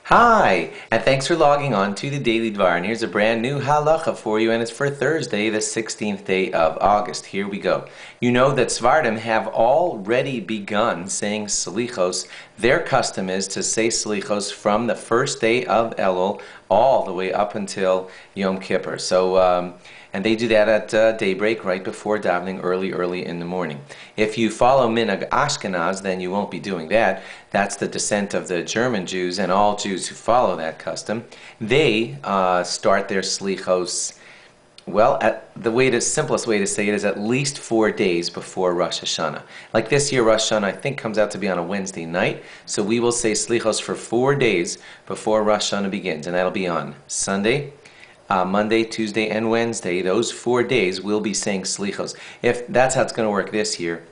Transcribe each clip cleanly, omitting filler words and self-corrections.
Hi, and thanks for logging on to the Daily Dvar. And here's a brand new halacha for you, and it's for Thursday, the 16th day of August. Here we go. You know that Svardim have already begun saying slichos. Their custom is to say slichos from the first day of Elul all the way up until Yom Kippur. And they do that at daybreak, right before davening, early in the morning. If you follow Minhag Ashkenaz, then you won't be doing that. That's the descent of the German Jews, and all Jews who follow that custom. They start their slichos, well, the simplest way to say it is at least 4 days before Rosh Hashanah. Like this year, Rosh Hashanah, I think, comes out to be on a Wednesday night, so we will say slichos for 4 days before Rosh Hashanah begins, and that'll be on Sunday, Monday, Tuesday, and Wednesday. Those 4 days we'll be saying slichos. If that's how it's going to work this year,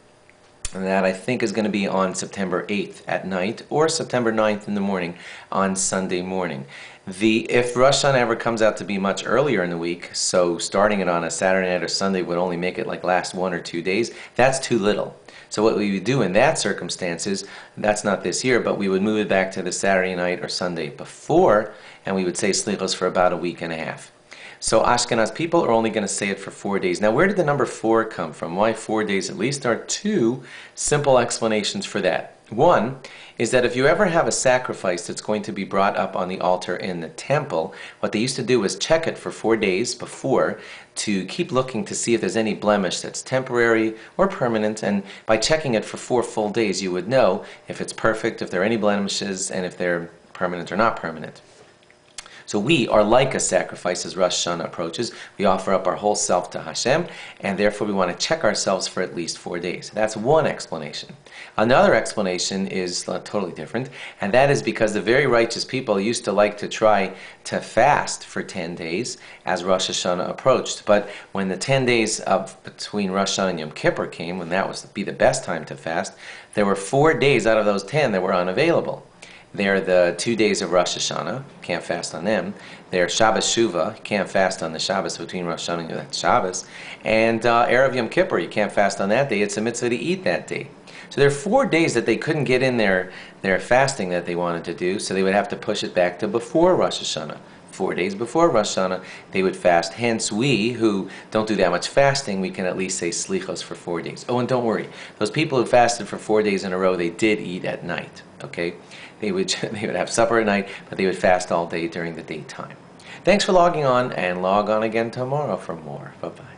and that I think is going to be on September 8th at night or September 9th in the morning on Sunday morning. If Rosh Hashanah ever comes out to be much earlier in the week, so starting it on a Saturday night or Sunday would only make it like last 1 or 2 days, that's too little. So what we would do in that circumstance is, that's not this year, but we would move it back to the Saturday night or Sunday before, and we would say slichos for about a week and a half. So Ashkenaz people are only going to say it for 4 days. Now, where did the number 4 come from? Why 4 days at least? There are two simple explanations for that. One is that if you ever have a sacrifice that's going to be brought up on the altar in the temple, what they used to do was check it for 4 days before to keep looking to see if there's any blemish that's temporary or permanent, and by checking it for 4 full days you would know if it's perfect, if there are any blemishes, and if they're permanent or not permanent. So we are like a sacrifice as Rosh Hashanah approaches. We offer up our whole self to Hashem, and therefore we want to check ourselves for at least 4 days. That's one explanation. Another explanation is totally different, and that is because the very righteous people used to like to try to fast for 10 days as Rosh Hashanah approached. But when the 10 days between Rosh Hashanah and Yom Kippur came, when that was be the best time to fast, there were 4 days out of those 10 that were unavailable. They're the 2 days of Rosh Hashanah, can't fast on them. They're Shabbos Shuvah, can't fast on the Shabbos between Rosh Hashanah and Shabbos. And Erev Yom Kippur, you can't fast on that day. It's a mitzvah to eat that day. So there are 4 days that they couldn't get in their fasting that they wanted to do, so they would have to push it back to before Rosh Hashanah. 4 days before Rosh Hashanah, they would fast. Hence, we, who don't do that much fasting, we can at least say slichos for 4 days. Oh, and don't worry. Those people who fasted for 4 days in a row, they did eat at night, okay? They would have supper at night, but they would fast all day during the daytime. Thanks for logging on, and log on again tomorrow for more. Bye-bye.